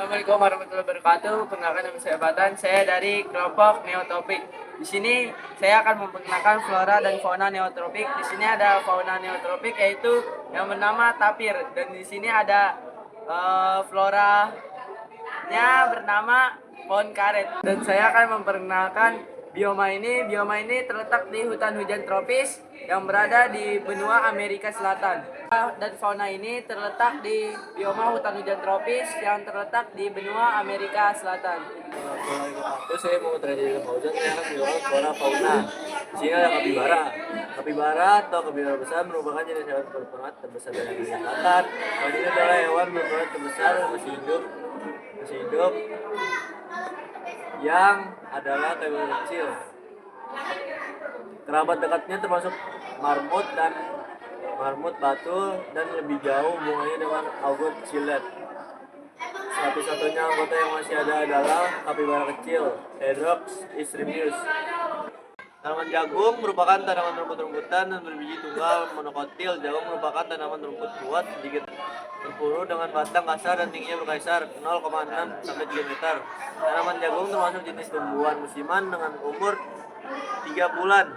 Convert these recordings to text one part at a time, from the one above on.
Assalamualaikum warahmatullahi wabarakatuh. Perkenalkan nama saya Batan. Saya dari kelompok Neotropik. Di sini saya akan memperkenalkan flora dan fauna neotropik. Di sini ada fauna neotropik yaitu yang bernama tapir dan di sini ada floranya bernama pohon karet. Dan saya akan memperkenalkan bioma ini. Bioma ini terletak di hutan hujan tropis yang berada di benua Amerika Selatan. Dan fauna ini terletak di bioma hutan hujan tropis yang terletak di benua Amerika Selatan. Itu saya mau terjadi Fauzan, saya akan bilang flora fauna. Di sini ada kapibara. Kapibara atau kapibara besar merupakan jenis hewan berperangat terbesar dari Amerika Selatan. Hewan ini adalah hewan berperangat terbesar masih hidup yang adalah kapibara kecil. Kerabat dekatnya termasuk marmut batu dan lebih jauh hubungannya dengan augur cilet. Satu-satunya anggota yang masih ada adalah kapibara kecil, Hedrox extremus. Tanaman jagung merupakan tanaman rumput-rumputan dan berbiji tunggal monokotil. Jagung merupakan tanaman rumput kuat, sedikit berpuru dengan batang kasar dan tingginya berkisar 0,6 sampai 3 meter. Tanaman jagung termasuk jenis tumbuhan musiman dengan umur 3 bulan.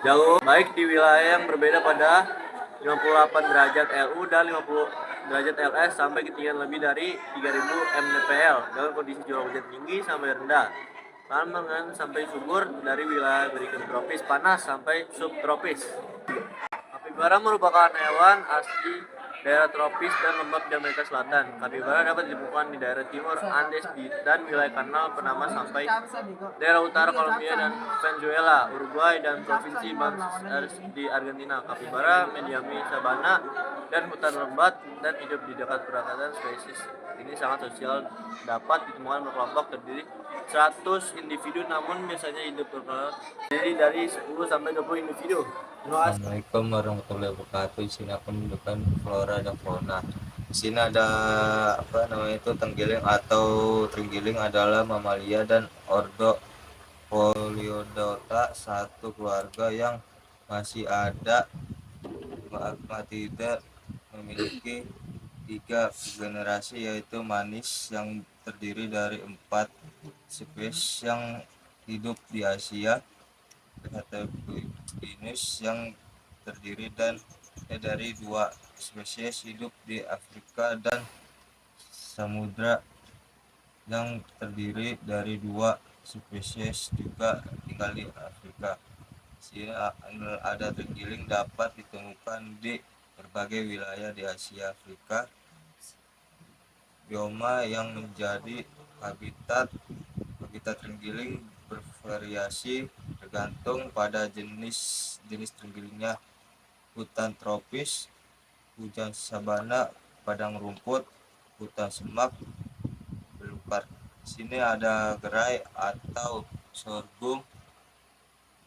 Jagung baik di wilayah yang berbeda pada 58 derajat LU dan 50 derajat LS sampai ketinggian lebih dari 3000 mdpl dengan kondisi curah hujan tinggi sampai rendah. Tanam sampai subur dari wilayah berikan tropis panas sampai subtropis. Kapibara merupakan hewan asli daerah tropis dan lembab di Amerika Selatan. Kapibara dapat ditemukan di daerah timur Andes dan wilayah kanal Panama sampai daerah utara Kolombia dan Venezuela, Uruguay, dan provinsi Buenos Aires di Argentina. Kapibara mendiami sabana dan hutan lebat dan hidup di dekat perakasan spesies. Ini sangat sosial, dapat ditemukan berkelompok terdiri 100 individu namun biasanya hidup terdiri dari 10 sampai 20 individu. Assalamualaikum warahmatullahi wabarakatuh. Di sini aku menunjukkan flora dan fauna. Di sini ada tenggiling atau terenggiling adalah mamalia dan ordo Poliodota, satu keluarga yang masih ada tidak memiliki 3 generasi, yaitu manis yang terdiri dari 4 spesies yang hidup di Asia, Heterogenus yang terdiri dari 2 spesies hidup di Afrika, dan Samudra yang terdiri dari 2 spesies juga tinggal di Afrika. Sini ada terenggiling dapat ditemukan di berbagai wilayah di Asia Afrika. Bioma yang menjadi habitat terenggiling bervariasi tergantung pada jenis terenggelingnya. Hutan tropis, hujan sabana, padang rumput, hutan semak, belukar. Di sini ada gerai atau sorghum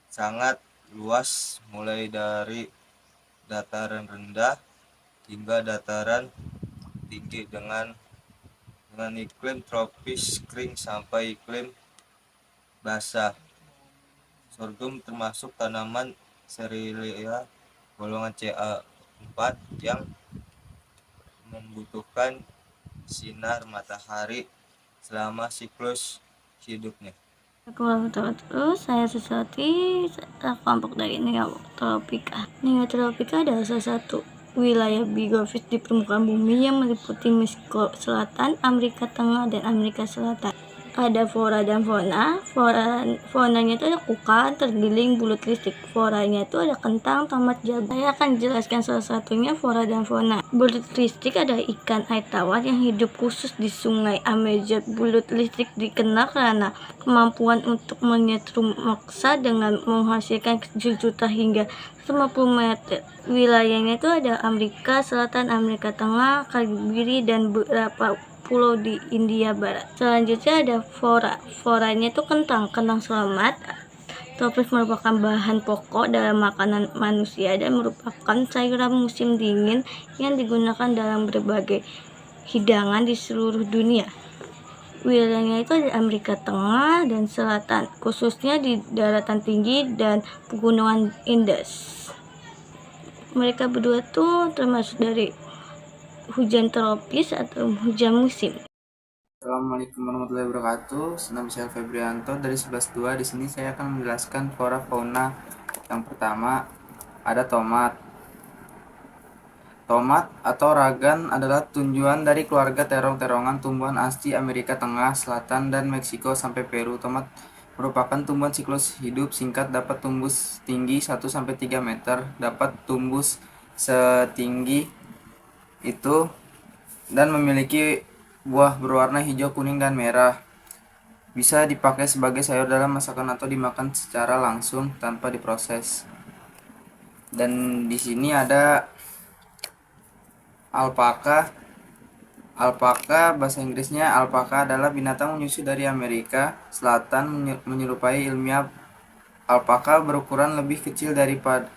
sangat luas, mulai dari dataran rendah hingga dataran tinggi dengan iklim tropis kering sampai iklim basah. Sorghum termasuk tanaman cerealia golongan Ca4 yang membutuhkan sinar matahari selama siklus hidupnya. Saya Susati, kelompok dari Neotropika. Neotropika adalah salah satu wilayah biofis di permukaan bumi yang meliputi Meksiko Selatan, Amerika Tengah, dan Amerika Selatan. Ada flora dan fauna. Faunanya itu ada kukan, terenggiling, bulut listrik. Floranya itu ada kentang, tomat, jagung. Saya akan jelaskan salah satunya flora dan fauna. Bulut listrik ada ikan air tawar yang hidup khusus di sungai Amazon. Bulut listrik dikenal karena kemampuan untuk menyetrum maksa dengan menghasilkan juta hingga 50 meter. Wilayahnya itu ada Amerika Selatan, Amerika Tengah, Karibia, dan beberapa pulau di India Barat. Selanjutnya ada foranya itu kentang selamat. Tropis merupakan bahan pokok dalam makanan manusia dan merupakan sayuran musim dingin yang digunakan dalam berbagai hidangan di seluruh dunia. Wilayahnya itu ada Amerika Tengah dan Selatan, khususnya di daratan tinggi dan pegunungan Indus. Mereka berdua tuh termasuk dari hujan tropis atau hujan musim. Assalamualaikum warahmatullahi wabarakatuh. Nama saya Febrianto dari 11.2. Di sini saya akan menjelaskan flora fauna. Yang pertama ada tomat. Tomat atau ragan adalah tunjuan dari keluarga terong-terongan tumbuhan asli Amerika Tengah, Selatan, dan Meksiko sampai Peru. Tomat merupakan tumbuhan siklus hidup singkat, dapat tumbuh tinggi 1-3 meter, dapat tumbuh setinggi itu dan memiliki buah berwarna hijau, kuning, dan merah. Bisa dipakai sebagai sayur dalam masakan atau dimakan secara langsung tanpa diproses. Dan di sini ada alpaka. Alpaka, bahasa Inggrisnya alpaka, adalah binatang menyusui dari Amerika Selatan. Menyerupai ilmiah, alpaka berukuran lebih kecil daripada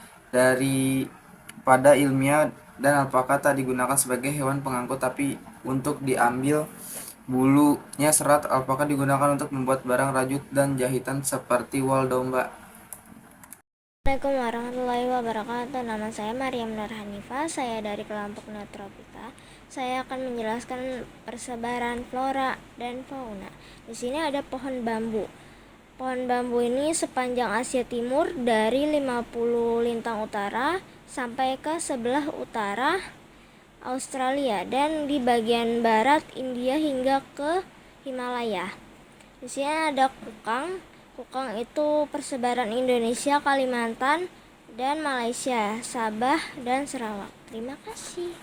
ilmiah, dan alpaka tak digunakan sebagai hewan pengangkut, tapi untuk diambil bulunya. Serat alpaka digunakan untuk membuat barang rajut dan jahitan seperti wol domba. Assalamualaikum warahmatullahi wabarakatuh. Nama saya Maryam Nur Hanifah. Saya dari kelompok Neotropika. Saya akan menjelaskan persebaran flora dan fauna. Di sini ada pohon bambu. Pohon bambu ini sepanjang Asia Timur dari 50 lintang utara sampai ke sebelah utara Australia, dan di bagian barat India hingga ke Himalaya. Di sini ada kukang. Kukang itu persebaran Indonesia, Kalimantan, dan Malaysia, Sabah, dan Sarawak. Terima kasih.